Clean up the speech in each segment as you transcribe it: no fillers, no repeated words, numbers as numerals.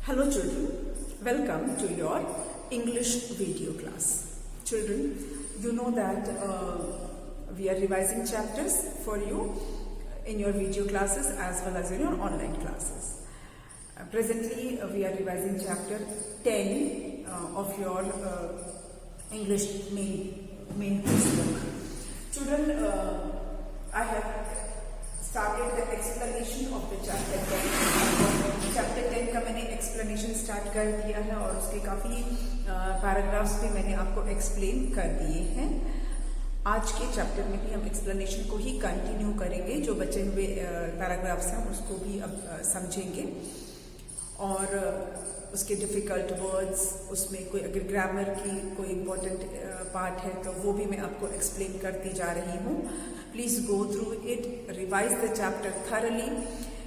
Hello children, welcome to your English video class. Children, you know that we are revising chapters for you in your video classes as well as in your online classes. Presently, we are revising chapter 10 of your English main textbook. Children, I have started the explanation of the chapter 10. Chapter 10 का मैंने explanation start कर दिया है और उसके काफ़ी paragraphs भी मैंने आपको एक्सप्लेन कर दिए हैं. आज के चैप्टर में भी हम एक्सप्लेनेशन को ही कंटिन्यू करेंगे. जो बचे हुए पैराग्राफ्स हैं उसको भी अब समझेंगे और उसके डिफ़िकल्ट वर्ड्स, उसमें कोई अगर ग्रामर की कोई इम्पोर्टेंट पार्ट है तो वो भी मैं आपको एक्सप्लेन करती जा रही हूँ. Please go through it, revise the chapter thoroughly,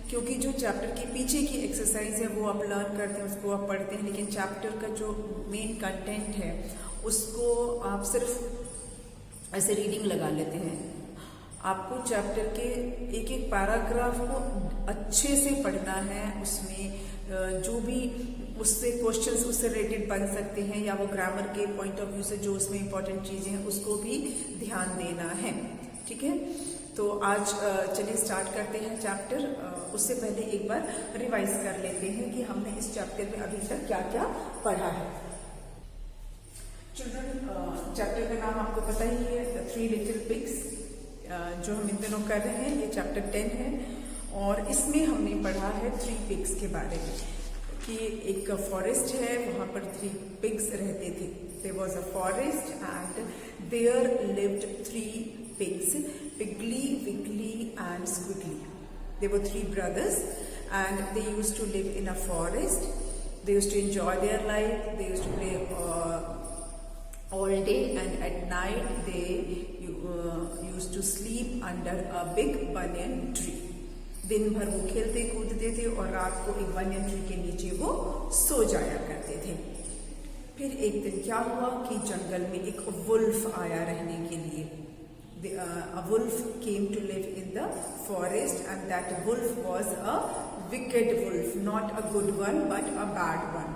क्योंकि जो चैप्टर के पीछे की एक्सरसाइज है वो आप लर्न करते हैं, उसको आप पढ़ते हैं, लेकिन चैप्टर का जो मेन कंटेंट है उसको आप सिर्फ ऐसे रीडिंग लगा लेते हैं. आपको चैप्टर के एक एक पैराग्राफ को अच्छे से पढ़ना है. उसमें जो भी उससे क्वेश्चंस उससे रिलेटेड बन सकते हैं या वो ग्रामर के पॉइंट ऑफ व्यू से जो उसमें इंपॉर्टेंट चीज़ें हैं उसको भी ध्यान देना है. ठीक है, तो आज चलिए स्टार्ट करते हैं चैप्टर. उससे पहले एक बार रिवाइज कर लेते हैं कि हमने इस चैप्टर में अभी तक क्या क्या पढ़ा है. चिल्ड्रन, चैप्टर का नाम आपको पता ही है, द थ्री लिटिल पिग्स, जो हम इन दिनों कर रहे हैं. ये चैप्टर 10 है और इसमें हमने पढ़ा है 3 पिग्स के बारे में कि एक फॉरेस्ट है, वहाँ पर 3 पिग्स रहते थे. There was a forest and there lived 3 pigs, Piggly, Wiggly and Squiggly. They were 3 brothers and they used to live in a forest. They used to enjoy their life. They used to play all day and at night they used to sleep under a big banyan tree. दिन भर वो खेलते कूदते थे और रात को एक banyan tree के नीचे वो सो जाया करते थे. फिर एक दिन क्या हुआ कि जंगल में एक वुल्फ आया रहने के लिए. A wolf came to live in the forest and that wolf was a wicked wolf, not a good one but a bad one,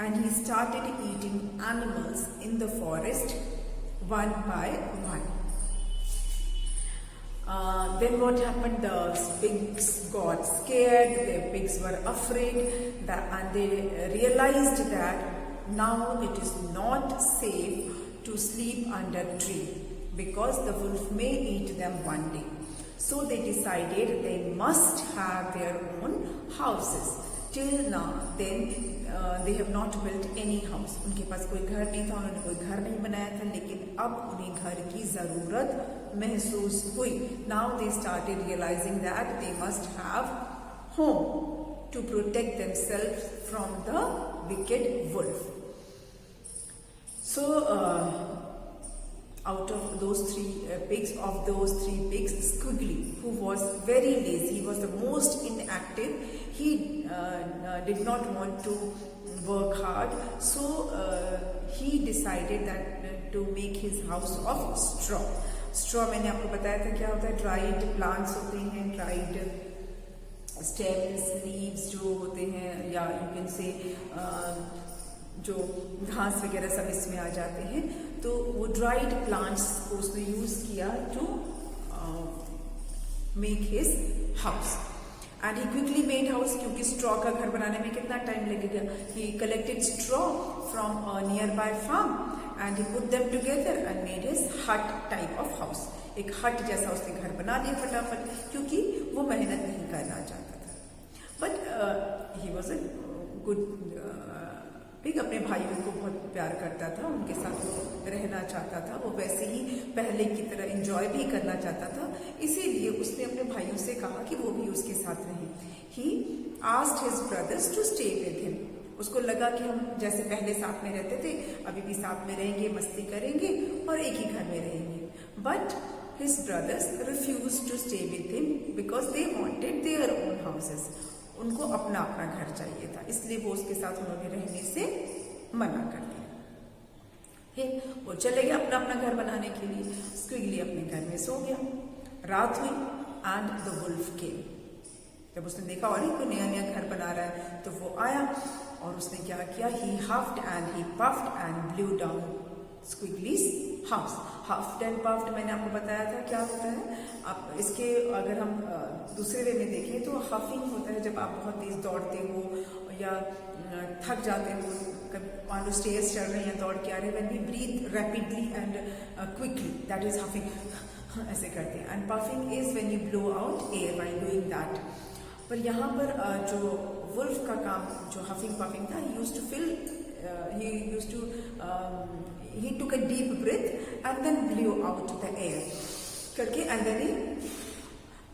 and he started eating animals in the forest one by one. Then what happened? The pigs got scared, the pigs were afraid and they realized that now it is not safe to sleep under tree because the wolf may eat them one day. So they decided they must have their own houses. Till now, then they have not built any house. उनके पास कोई घर नहीं था, उन्होंने कोई घर नहीं बनाया था, लेकिन अब उन्हें घर की ज़रूरत महसूस हुई. Now they started realizing that they must have home to protect themselves from the wicked wolf. So out of those 3 pigs, Squiggly, who was very lazy, he was the most inactive, he did not want to work hard, so he decided that to make his house of straw. Straw मैंने आपको बताया था क्या होता है. Dried plants होते हैं, dried stems, leaves जो होते हैं, या यू कैन से जो घास वगैरह सब इसमें आ जाते हैं. तो वो ड्राइड प्लांट्स को उसने यूज किया to make his house and he quickly made house. क्योंकि स्ट्रॉ का घर बनाने में कितना टाइम लगेगा. He collected straw from a nearby farm and he put them together and made his hut type of house. एक hut जैसा उसने घर बना दिया फटाफट, क्योंकि वो मेहनत नहीं करना चाहता था. But he was a good pig. अपने भाइयों को बहुत प्यार करता था, उनके साथ वो रहना चाहता था, वो वैसे ही पहले की तरह एंजॉय भी करना चाहता था. इसीलिए उसने अपने भाइयों से कहा कि वो भी उसके साथ रहें. He asked his brothers to stay with him. उसको लगा कि हम जैसे पहले साथ में रहते थे अभी भी साथ में रहेंगे, मस्ती करेंगे और एक ही घर में रहेंगे. But his brothers refused to stay with him because they wanted their own houses. उनको अपना अपना घर चाहिए था, इसलिए वो उसके साथ उन्होंने रहने से मना कर दिया. वो चले गए अपना अपना घर बनाने के लिए. स्क्विगली अपने घर में सो गया. रात हुई एंड द वुल्फ केम. जब उसने देखा और ही कोई नया नया घर बना रहा है तो वो आया और उसने क्या किया, he huffed and he puffed and blew down Squiggly's house. Huffed and puffed मैंने आपको बताया था क्या होता है। आप इसके अगर हम दूसरे वे में देखें तो हफिंग होता है जब आप बहुत तेज दौड़ते हो या थक जाते हो, मान लो स्टेयर्स चढ़ रहे हैं, दौड़ के आ रहे हैं, when we breathe rapidly and quickly, that is huffing. ऐसे करते हैं। And puffing is when you blow out air while doing that. पर यहाँ पर जो वुल्फ का काम, जो हफिंग पफिंग था, he took a deep breath and then blew out the air करके, and then he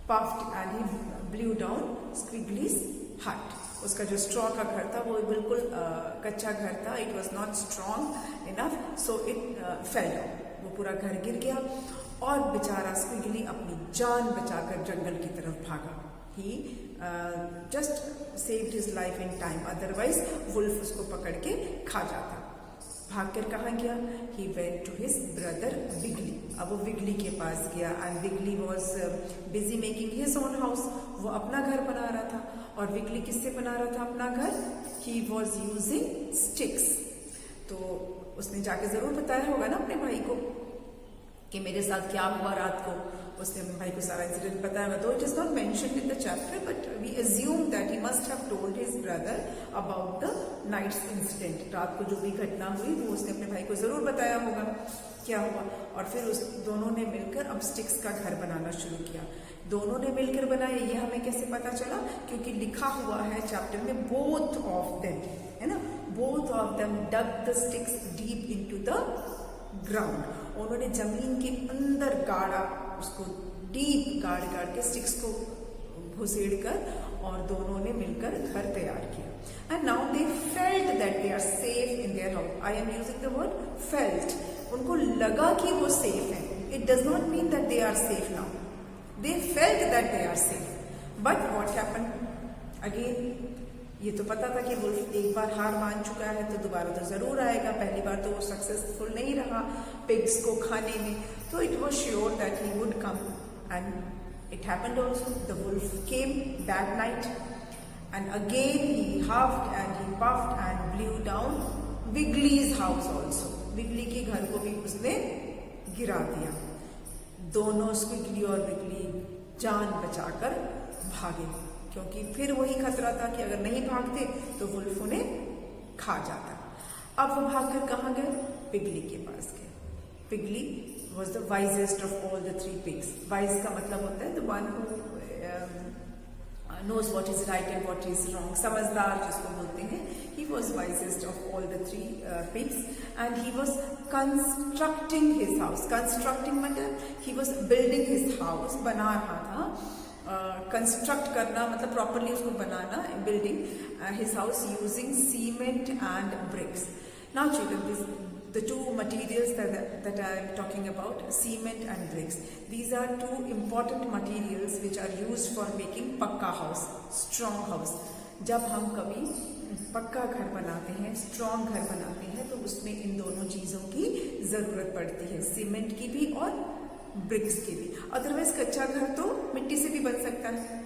puffed and he blew down Squiggly's hut। उसका जो स्ट्रॉ का घर था वो बिल्कुल कच्चा घर था, it was not strong enough, so it fell down, वो पूरा घर गिर गया और बेचारा स्क्विगली अपनी जान बचाकर जंगल की तरफ भागा। He just saved his life in time, otherwise wolf उसको पकड़ के खा जाता। भागकर कहाँ गया? He went to his brother Wiggly. अब वो विगली के पास गया and Wiggly was busy making his own house. वो अपना घर बना रहा था। और विगली किससे बना रहा था अपना घर? He was using sticks. तो उसने जाके जरूर बताया होगा ना अपने भाई को कि मेरे साथ क्या हुआ रात को। उसने अपने भाई को सारा इंसिडेंट बताया हुआ। तो it is not mentioned in the chapter, but we assume that he must have told his brother about the night's incident. रात को जो भी घटना हुई वो उसने अपने भाई को जरूर बताया होगा क्या हुआ। और फिर उस दोनों ने मिलकर अब स्टिक्स का घर बनाना शुरू किया। दोनों ने मिलकर बनाया, ये हमें कैसे पता चला? क्योंकि लिखा हुआ है चैप्टर में बोथ ऑफ देम, है ना, both of them dug the sticks deep into the ground. उन्होंने जमीन के अंदर गाड़ा, उसको डीप गाड़ के स्टिक्स को घुसेड़ कर और दोनों ने मिलकर घर तैयार किया। And now they felt that they are safe in their house. I am using the word felt. उनको लगा कि वो सेफ है। It does not mean that they are safe now, they felt that they are safe. But what happened again? ये तो पता था कि वुल्फ एक बार हार मान चुका है तो दोबारा तो जरूर आएगा। पहली बार तो वो सक्सेसफुल नहीं रहा पिग्स को खाने में, तो it was sure that he would come and it happened also. The wolf came that night and again he huffed and he puffed and blew down Wiggly's house also. Wiggly के घर को भी उसने गिरा दिया। दोनों स्क्विगली और विगली जान बचाकर भागे, क्योंकि फिर वही खतरा था कि अगर नहीं भागते तो वुल्फ उन्हें खा जाता। अब वो भागकर कहाँ गए? पिगली के पास गए। Piggly was the wisest of all the 3 pigs। Wise का मतलब होता है the one who knows what is right and what is wrong, समझदार जिसको बोलते हैं। He was wisest of all the 3 pigs and he was constructing his house। Constructing मतलब he was building his house, बना रहा था। कंस्ट्रक्ट करना मतलब प्रॉपरली उसको बनाना, building his house using cement and bricks. Now children, the two materials that I am talking about, cement and bricks, these are 2 important materials which are used for making पक्का house, strong house। जब हम कभी पक्का घर बनाते हैं, strong घर बनाते हैं, तो उसमें इन दोनों चीजों की जरूरत पड़ती है, सीमेंट की भी और ब्रिक्स की भी। अदरवाइज कच्चा घर तो मिट्टी से भी बन सकता है,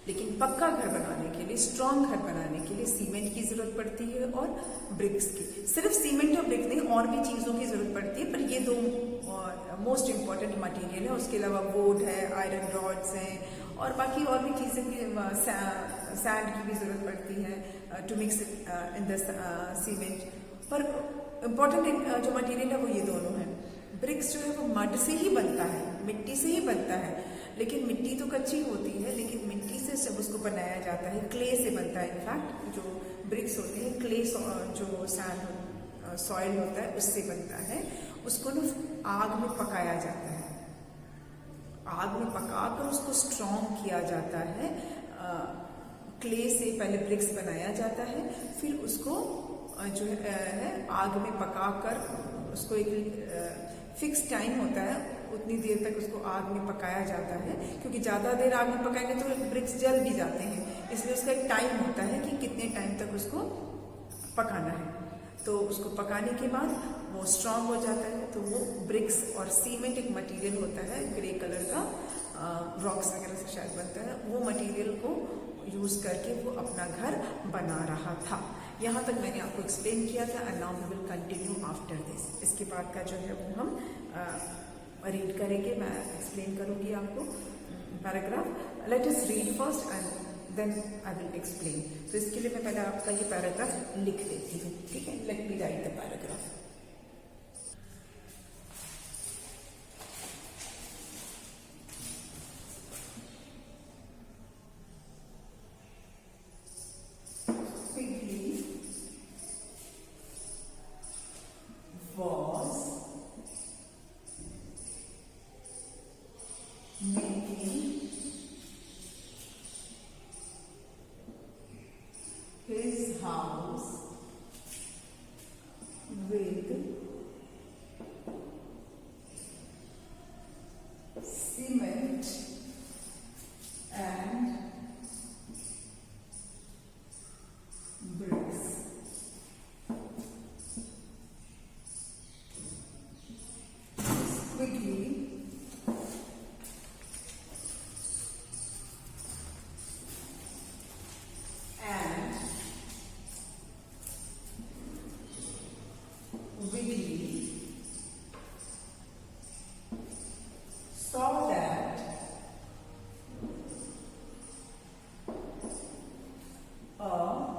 लेकिन पक्का घर बनाने के लिए, स्ट्रॉन्ग घर बनाने के लिए सीमेंट की जरूरत पड़ती है और ब्रिक्स की। सिर्फ सीमेंट और ब्रिक्स नहीं, और भी चीजों की जरूरत पड़ती है, पर ये 2 मोस्ट इंपॉर्टेंट मटेरियल है। उसके अलावा वुड है, आयरन रॉड्स हैं और बाकी और भी चीजें की, सैंड की भी जरूरत पड़ती है to mix in the cement. पर इम्पोर्टेंट जो मटेरियल है वो ये दोनों है। ब्रिक्स जो है वो मड से ही बनता है, मिट्टी से ही बनता है, लेकिन मिट्टी तो कच्ची होती है, लेकिन मिट्टी से जब उसको बनाया जाता है, क्ले से बनता है। इनफैक्ट जो ब्रिक्स होते हैं, क्ले जो सैंड सॉइल होता है उससे बनता है। उसको ना आग में पकाया जाता है, आग में पकाकर उसको स्ट्रॉन्ग किया जाता है। क्ले से पहले ब्रिक्स बनाया जाता है, फिर उसको जो है आग में पकाकर उसको एक फिक्स टाइम होता है, उतनी देर तक उसको आग में पकाया जाता है, क्योंकि ज़्यादा देर आग में पकाएंगे तो ब्रिक्स जल भी जाते हैं, इसलिए उसका एक टाइम होता है कि कितने टाइम तक उसको पकाना है। तो उसको पकाने के बाद वो स्ट्रॉन्ग हो जाता है। तो वो ब्रिक्स और सीमेंट एक मटेरियल होता है ग्रे कलर का, रॉक्स वगैरह से शायद बनता है। वो मटेरियल को यूज करके वो अपना घर बना रहा था। यहाँ तक मैंने आपको एक्सप्लेन किया था and now we will continue after this. इसके बाद का जो है वो हम रीड करेंगे, मैं एक्सप्लेन करूँगी आपको paragraph. Let us read first and then I will explain. तो इसके लिए मैं पहले आपका ये पैराग्राफ लिख देती हूँ, ठीक है। Let me right the paragraph. was making his house with cement and bricks. Quickly and wiggly saw that a lot of work still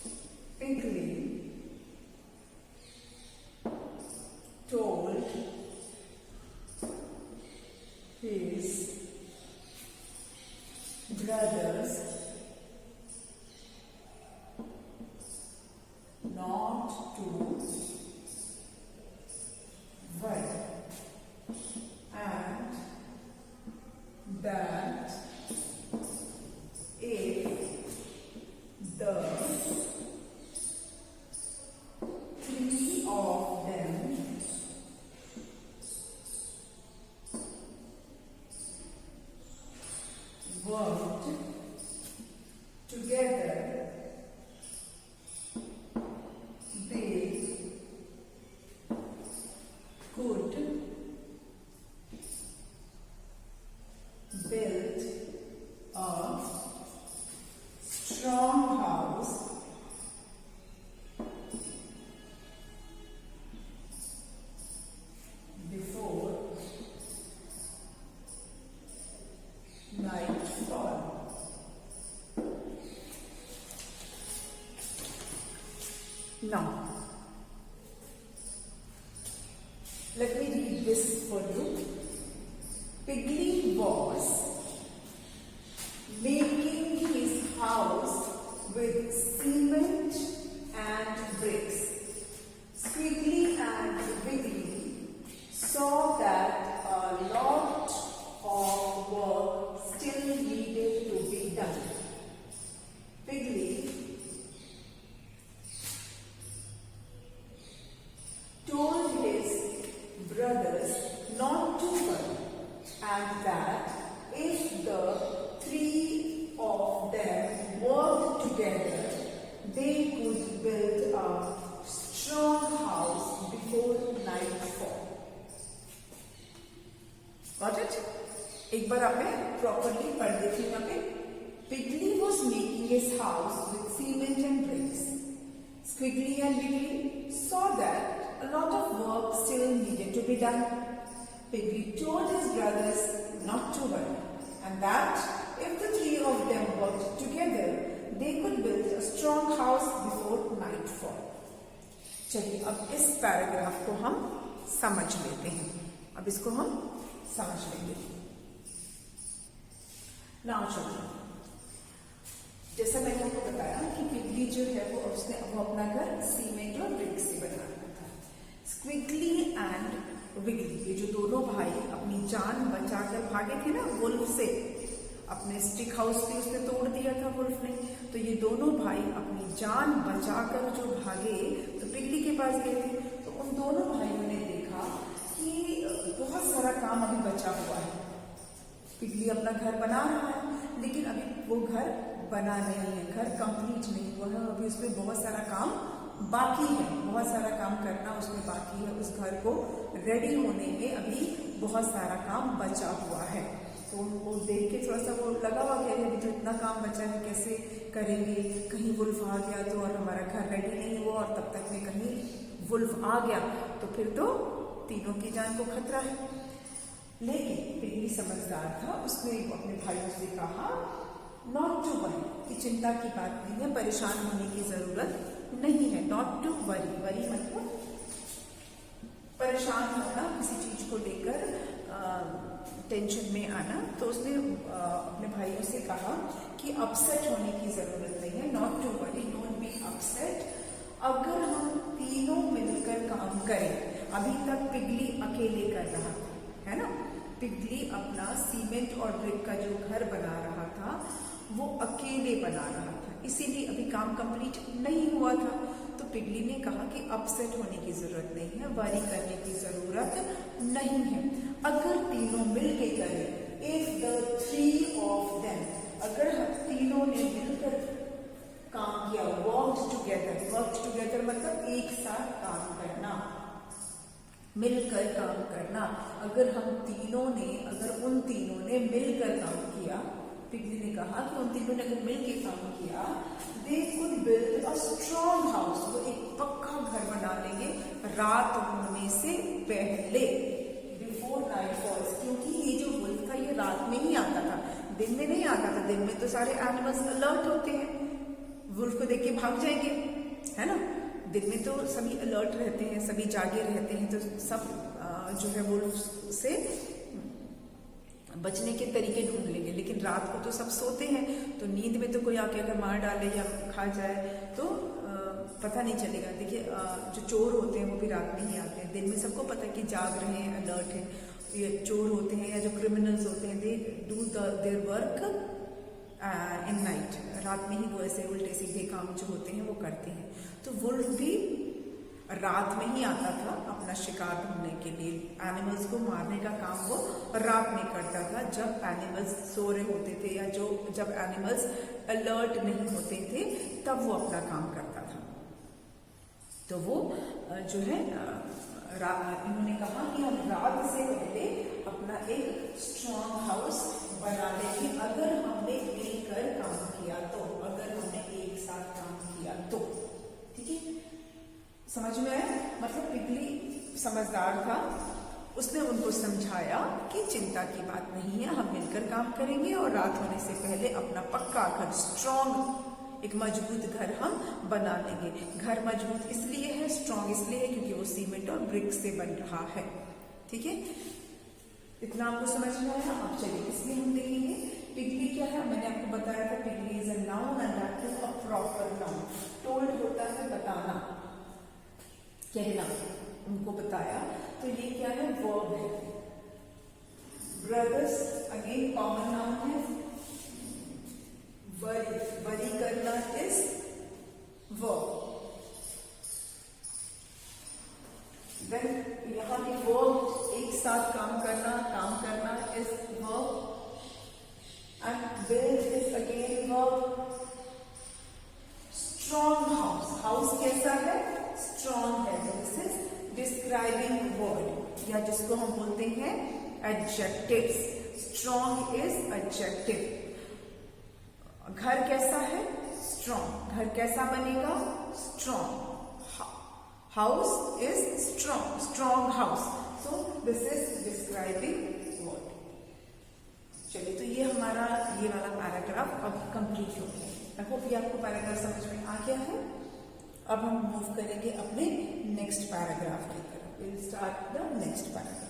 needed to be done. Piggly told his brothers not to worry and that if the three of them worked together, they could build a strong house before nightfall. Now, let me read this for you. Piggly was making his house with cement and bricks. Squiggly and Wiggly saw that a lot of work still needed to be done. Piggly told his brothers not to worry and that if the three of them worked together, they could build a strong house before nightfall. Got it? एक बार आपने properly पढ़ देखिए यहाँ पे. Piggly was making his house with cement and bricks. Squiggly and Wiggly saw that a lot of work still needed to be done. Piggly told his brothers not to worry and that if the three of them worked together, they could build a strong house before nightfall. चलिए अब इस paragraph को हम समझ लेते हैं. अब इसको हम समझ लेंगे. नाउ चलिए, जैसा मैंने आपको बताया कि पिगली जो है वो अपना घर सीमेंट और ब्रिक से बना रहा था. स्क्विगली एंड विगली, ये जो दोनों भाई अपनी जान बचाकर भागे थे ना वुल्फ से, अपने स्टिक हाउस भी उसने तोड़ दिया था वुल्फ ने, तो ये दोनों भाई अपनी जान बचाकर जो भागे तो पिगली के पास गए थे. तो उन दोनों भाइयों ने देखा कि बहुत सारा काम अभी बचा हुआ है, पिगली अपना घर बना रहा है, लेकिन अभी वो घर बना नहीं है, घर कंप्लीट नहीं हुआ है, अभी उसमें बहुत सारा काम बाकी है, बहुत सारा काम करना उसमें बाकी है। उस घर को रेडी होने में अभी बहुत सारा काम बचा हुआ है। तो उनको देख के थोड़ा सा वो लगा हुआ कि अभी तो इतना काम बचा है, कैसे करेंगे, कहीं वुल्फ आ गया तो और हमारा घर रेडी नहीं हुआ और तब तक में कहीं वुल्फ आ गया तो फिर तो तीनों की जान को खतरा है। लेकिन पिगली समझदार था, उसने अपने भाइयों से कहा नॉट टू वरी, कि चिंता की बात नहीं है, परेशान होने की जरूरत नहीं है। नॉट टू वरी, वरी मतलब परेशान होना, किसी चीज को लेकर टेंशन में आना। तो उसने अपने भाइयों से कहा कि अपसेट होने की जरूरत नहीं है, not to worry, don't be upset. अगर हम तीनों मिलकर काम करें, अभी तक पिगली अकेले कर रहा था, है ना, पिगली अपना सीमेंट और ब्रिक का जो घर बना रहा था वो अकेले बना रहा था, इसीलिए अभी काम कंप्लीट नहीं हुआ था। तो पिगली ने कहा कि अपसेट होने की जरूरत नहीं है, वरी करने की जरूरत नहीं है। अगर तीनों मिलके करें, if the three of them, अगर हम तीनों ने मिलकर काम किया, वर्क टुगेदर मतलब एक साथ काम करना, मिलकर काम करना। अगर हम तीनों ने, अगर उन तीनों ने मिलकर काम किया, पिगली ने कहा कि उन तीनों ने अगर मिलकर काम किया, they could build a strong house, वो एक पक्का घर बना लेंगे रात होने से पहले, बिफोर नाइट फॉल्स। क्योंकि ये जो वुल्फ था ये रात में ही आता था, दिन में नहीं आता था। दिन में तो सारे एनिमल्स अलर्ट होते हैं, वुल्फ को देख के भाग जाएंगे, है ना। दिन में तो सभी अलर्ट रहते हैं, सभी जागे रहते हैं, तो सब जो है वुल्फ से बचने के तरीके ढूंढ लेंगे। लेकिन रात को तो सब सोते हैं, तो नींद में तो कोई आके अगर मार डाले या खा जाए तो पता नहीं चलेगा। देखिए जो चोर होते हैं वो भी रात में ही आते हैं, दिन में सबको पता है कि जाग रहे हैं, अलर्ट है। ये चोर होते हैं या जो क्रिमिनल्स होते हैं, they do their work in night, रात में ही वो ऐसे उल्टे सीधे काम जो होते हैं वो करते हैं। तो वुल्फ भी रात में ही आता था अपना शिकार ढूंढने के लिए, एनिमल्स को मारने का काम वो रात में करता था, जब एनिमल्स सो रहे होते थे या जब एनिमल्स अलर्ट नहीं होते थे तब वो अपना काम करता था। तो वो जो है इन्होंने कहा कि हम रात से पहले अपना एक स्ट्रॉन्ग हाउस बना लेंगे, अगर हमने मिलकर काम किया तो, अगर हमने एक साथ काम किया तो। ठीक है, समझ में आया? मतलब पिगली समझदार था, उसने उनको समझाया कि चिंता की बात नहीं है, हम मिलकर काम करेंगे और रात होने से पहले अपना पक्का घर, स्ट्रॉन्ग एक मजबूत घर हम बना लेंगे। घर मजबूत इसलिए है, स्ट्रॉन्ग इसलिए है क्योंकि वो सीमेंट और ब्रिक से बन रहा है। ठीक है, इतना आपको समझ में आया? आप चलिए इसलिए हम देखेंगे पिगली क्या है। मैंने आपको बताया था Piggly is a noun and that is a proper noun. Told होता है बताना, कहना, उनको बताया, तो ये क्या है? वर्ब है। ब्रदर्स अगेन कॉमन नाउन है। वरी करना इज वर्ब। देन यहाँ की वर्ब एक साथ काम करना is verb, and build is again verb. Strong house, house कैसा है? स्ट्रॉन्ग है। दिस इज डिस्क्राइबिंग वर्ड, या जिसको हम बोलते हैं एडजेक्टिव्स। Strong is adjective. घर कैसा है? स्ट्रॉन्ग। घर कैसा बनेगा? Strong. House is strong, strong house. So this is describing word. चलिए, तो ये हमारा ये वाला पैराग्राफ अब कंप्लीट हो गया। आई होप ये आपको पैराग्राफ समझ में आ गया है। अब हम मूव करेंगे अपने नेक्स्ट पैराग्राफ की तरफ। Will start the next paragraph.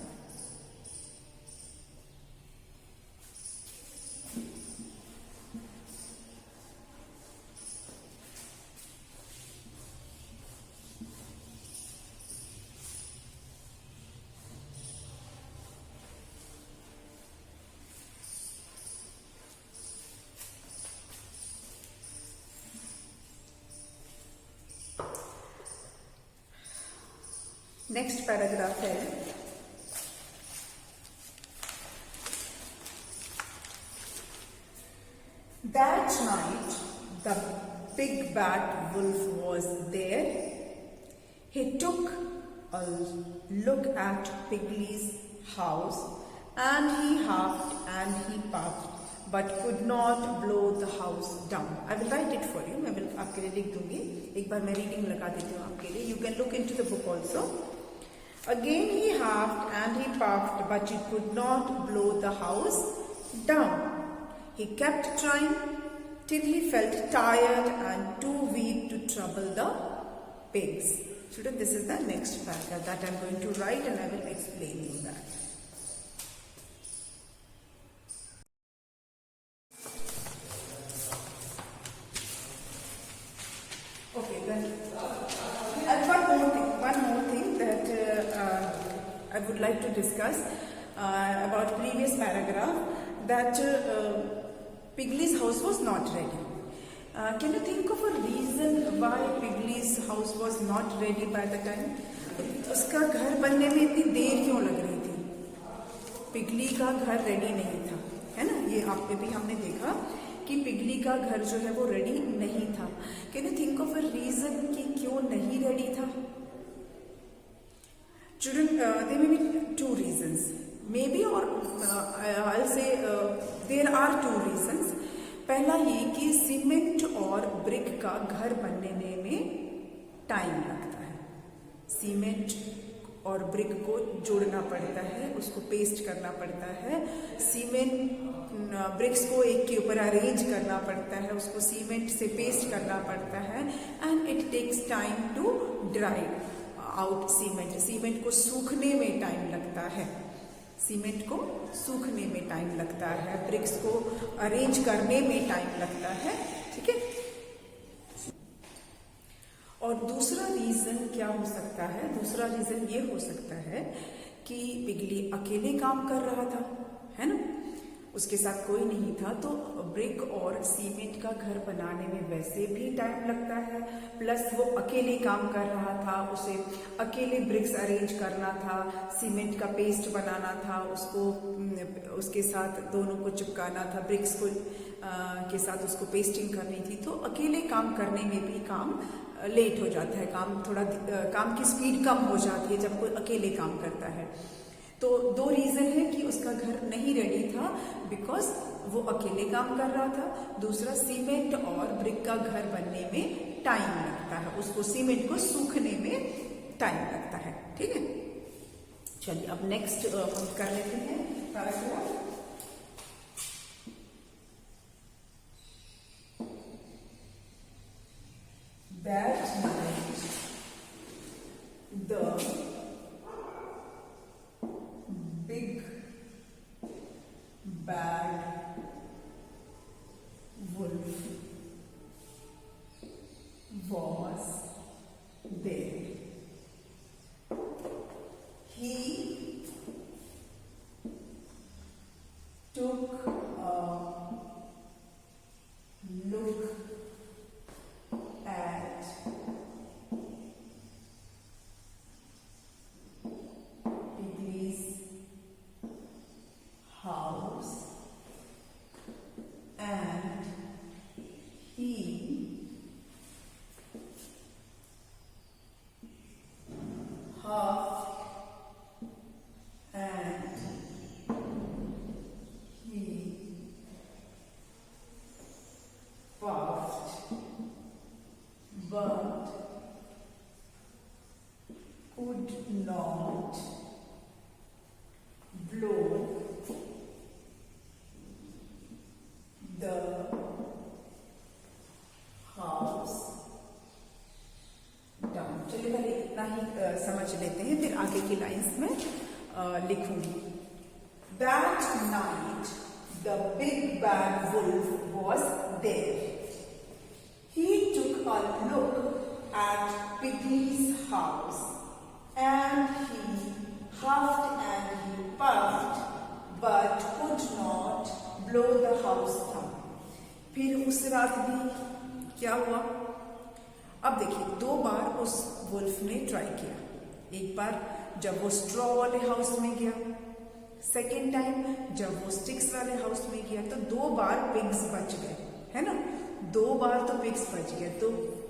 Next paragraph है That night, the big bad wolf was there. He took a look at Piggy's house and he huffed and he puffed but could not blow the house down. I will write it for you. मैं आपके लिए लिख दूंगी. एक बार मैं reading लगा देती हूँ आपके लिए. You can look into the book also. Again he huffed and he puffed but he could not blow the house down. He kept trying till he felt tired and too weak to trouble the pigs. Student, this is the next paragraph that I am going to write and I will explain you that. Okay, then and one more thing that I would like to discuss about previous paragraph, that Piggy's house was not ready. Can you think of a reason why Piggy's house was not ready by the time? उसका घर बनने में इतनी देर क्यों लग रही थी? पिगली का घर रेडी नहीं था, है ना? ये आप पे भी हमने देखा कि पिगली का घर जो है वो रेडी नहीं था. Can you think of a reason कि क्यों नहीं रेडी था? Children, there may be two reasons. Maybe or I'll say there are two reasons. पहला ये कि सीमेंट और ब्रिक का घर बनने में टाइम लगता है. सीमेंट और ब्रिक को जोड़ना पड़ता है, उसको पेस्ट करना पड़ता है. सीमेंट ब्रिक्स को एक के ऊपर अरेंज करना पड़ता है, उसको सीमेंट से पेस्ट करना पड़ता है. And it takes time to dry out cement. Cement को सूखने में टाइम लगता है. सीमेंट को सूखने में टाइम लगता है, ब्रिक्स को अरेंज करने में टाइम लगता है. ठीक है. और दूसरा रीजन क्या हो सकता है? दूसरा रीजन ये हो सकता है कि पिगली अकेले काम कर रहा था, है ना? उसके साथ कोई नहीं था, तो ब्रिक और सीमेंट का घर बनाने में वैसे भी टाइम लगता है, प्लस वो अकेले काम कर रहा था, उसे अकेले ब्रिक्स अरेंज करना था, सीमेंट का पेस्ट बनाना था, उसको उसके साथ दोनों को चिपकाना था, ब्रिक्स को के साथ उसको पेस्टिंग करनी थी. तो अकेले काम करने में भी काम लेट हो जाता है, काम थोड़ा काम की स्पीड कम हो जाती है जब कोई अकेले काम करता है. तो दो रीजन है कि उसका घर नहीं रेडी था, बिकॉज वो अकेले काम कर रहा था. दूसरा, सीमेंट और ब्रिक का घर बनने में टाइम लगता है, उसको सीमेंट को सूखने में टाइम लगता है. ठीक है. चलिए अब नेक्स्ट हम कर लेते हैं paragraph. That night, the big bad wolf was there. He took a look at Piggy's house and he huffed and he puffed but could not blow the house down. चलिए पहले इतना ही समझ लेते हैं, फिर आगे की लाइंस में लिखूंगी. That night the big bad wolf was there. He took a look at Piggy's house and he huffed and he puffed but could not blow the house down. फिर उस रात भी क्या हुआ? अब देखिए, दो बार उस वुल्फ ने ट्राई किया. एक बार जब वो स्ट्रॉ वाले हाउस में गया, सेकेंड टाइम जब वो स्टिक्स वाले हाउस में गया, तो दो बार पिग्स बच गए. है ना। 2 बार तो पिग्स बच गए, तो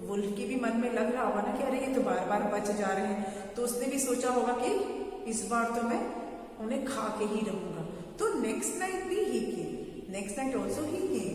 वुल्फ के भी मन में लग रहा होगा ना कि अरे ये तो बार बार बच जा रहे हैं, तो उसने भी सोचा होगा कि इस बार तो मैं उन्हें खा के ही रहूंगा। तो नेक्स्ट नाइट भी he came, next night also he came,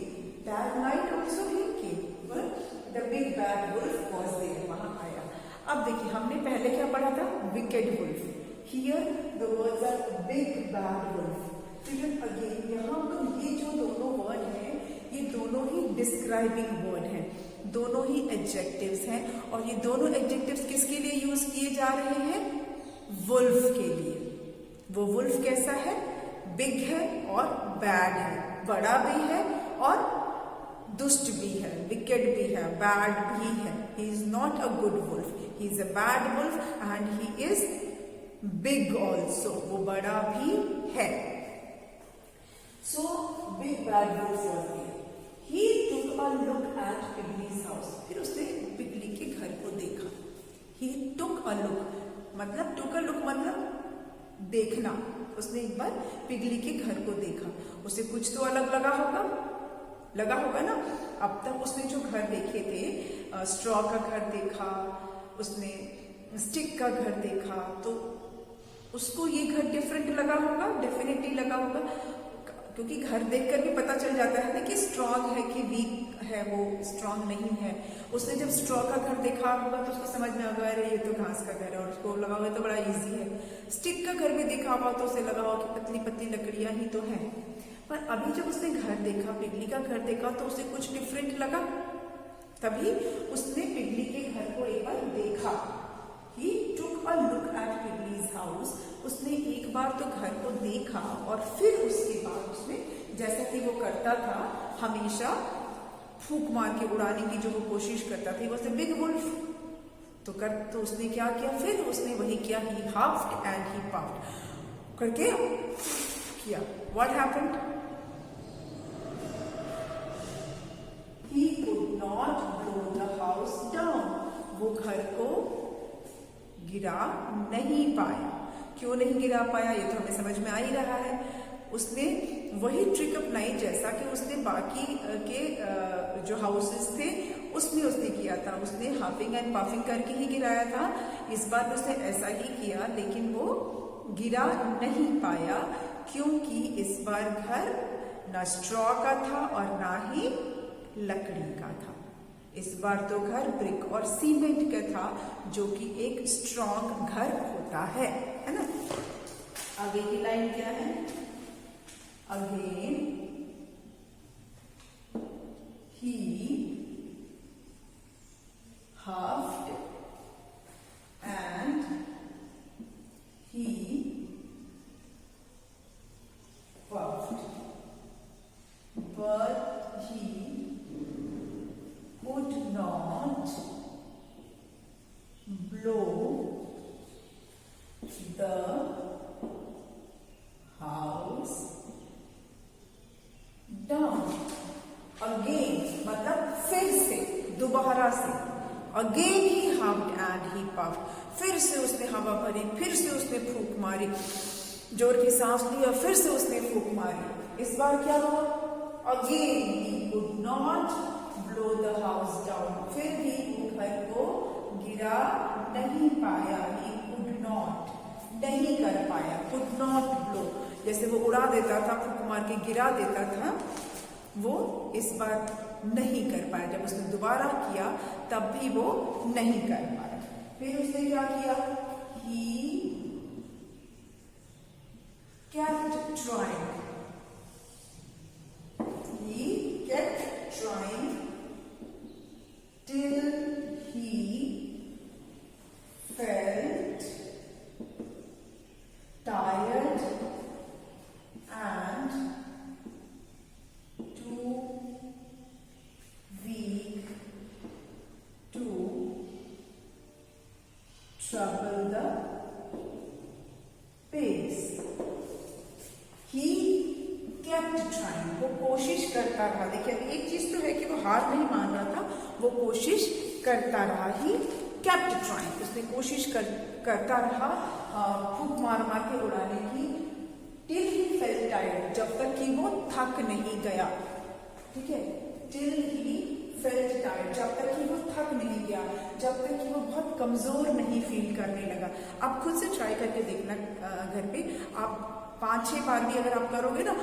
that night also he came, but the big bad wolf was there, वहां आया। अब देखिए हमने पहले क्या पढ़ा था, wicked wolf, here the words are big bad wolf. Children again यहाँ तो ये जो दोनों वर्ड हैं ये दोनों ही डिस्क्राइबिंग वर्ड हैं, दोनों ही एडजेक्टिव्स हैं, और ये दोनों एडजेक्टिव्स किसके लिए यूज किए जा रहे हैं, वुल्फ के लिए। वो वुल्फ कैसा है, बिग है और बैड है, बड़ा भी है और दुष्ट भी है, विकेड भी है, बैड भी है। He is not a good wolf, he is a bad wolf and he is big also, वो बड़ा भी है। So big bad wolf was there, he took a look at Piggly's house, फिर उसने पिगली के घर को देखा। ही टुक अ लुक मतलब, टुक अ लुक मतलब देखना, उसने एक बार पिगली के घर को देखा। उसे कुछ तो अलग लगा होगा ना। अब तक उसने जो घर देखे थे, स्ट्रॉ का घर देखा, उसने स्टिक का घर देखा, तो उसको ये घर डिफरेंट लगा होगा, डेफिनेटली लगा होगा, क्योंकि घर देखकर भी पता चल जाता है ना कि स्ट्रॉन्ग है कि वीक है, वो स्ट्रॉन्ग नहीं है। उसने जब स्ट्रॉ का घर देखा होगा तो उसको समझ में आ गया अरे ये तो घास का घर है, और उसको लगा हुआ तो बड़ा इजी है। स्टिक का घर भी देखा होगा तो उसे लगा होगा कि पतली पतली लकड़ियां ही तो है। पर अभी जब उसने घर देखा, पिगली का घर देखा, तो उसे कुछ डिफरेंट लगा, तभी उसने पिगली के घर को एक बार देखा। He took a look at Pigly's house, उसने एक बार तो घर को देखा, और फिर उसके बाद उसने, जैसा कि वो करता था हमेशा, फूंक मार के उड़ाने की जो वो कोशिश करता था, वो बिग वुल्फ, तो उसने क्या किया, फिर उसने वही किया, he huffed and he puffed करके किया। What happened? He could not blow the house down, वो घर को गिरा नहीं पाया। क्यों नहीं गिरा पाया, ये तो हमें समझ में आ ही रहा है। उसने वही ट्रिक अपनाई जैसा कि उसने बाकी के जो हाउसेस थे उसमें उसने किया था। उसने हाफिंग एंड पाफिंग करके ही गिराया था। इस बार उसने ऐसा ही किया, लेकिन वो गिरा नहीं पाया, क्योंकि इस बार घर ना स्ट्रॉ का था और ना ही लकड़ी का था। इस बार तो घर ब्रिक और सीमेंट का था, जो कि एक स्ट्रॉन्ग घर होता है ना। आगे की लाइन क्या है, again he huffed and he puffed, but he could not blow the house down. Again मतलब फिर से, दोबारा से, again he huffed and he puffed, फिर से उसने हवा भरी, फिर से उसने फूंक मारी, जोर की सांस ली और फिर से उसने फूंक मारी। इस बार क्या हुआ, again he could not blow the house down, फिर भी वो घर को गिरा नहीं पाया। he could not, नहीं कर पाया, could not blow, जैसे वो उड़ा देता था, फूंक मार के गिरा देता था, वो इस बार नहीं कर पाया। जब उसने दोबारा किया तब भी वो नहीं कर पाया। फिर उसने क्या किया, he kept trying, he kept trying till he felt tired and too weak to trouble the pigs. He kept trying, वो कोशिश करता रहा। देखिए अभी एक चीज तो है कि वो हार नहीं मान रहा था, वो कोशिश करता रहा। ही kept trying, उसने कोशिश करता रहा फूंक मार मार के उड़ाने की, till he felt tired, जब तक कि वो थक नहीं गया। ठीक है, till he felt tired, जब तक कि वो थक नहीं गया, जब तक कि वो बहुत कमजोर नहीं फील करने लगा। आप खुद से ट्राई करके देखना घर पे, आप 5-6 बार भी अगर आप करोगे ना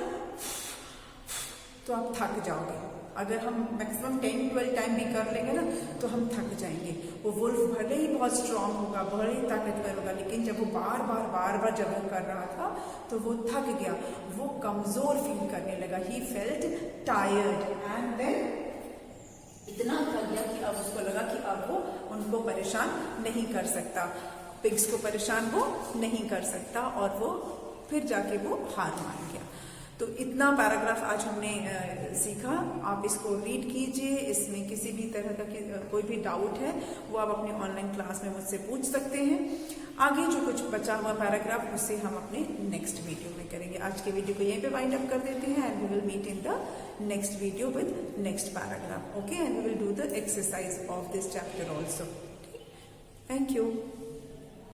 तो आप थक जाओगे। अगर हम मैक्सिमम 10-12 टाइम भी कर लेंगे ना तो हम थक जाएंगे। वो वुल्फ भले ही बहुत स्ट्रांग होगा, भले ही ताकतवर होगा, लेकिन जब वो बार बार जब वो कर रहा था तो वो थक गया, वो कमजोर फील करने लगा। He felt tired and then इतना थक गया कि अब उसको लगा कि अब वो उनको परेशान नहीं कर सकता, पिग्स को परेशान वो नहीं कर सकता, और वो फिर जाके वो हार मान गया। तो इतना पैराग्राफ आज हमने सीखा। आप इसको रीड कीजिए, इसमें किसी भी तरह का कोई भी डाउट है वो आप अपने ऑनलाइन क्लास में मुझसे पूछ सकते हैं। आगे जो कुछ बचा हुआ पैराग्राफ उससे हम अपने नेक्स्ट वीडियो में करेंगे। आज के वीडियो को यहीं पे वाइंड अप कर देते हैं and we will meet in the next video with next paragraph. Okay, and we will do the exercise of this chapter also. Thank you.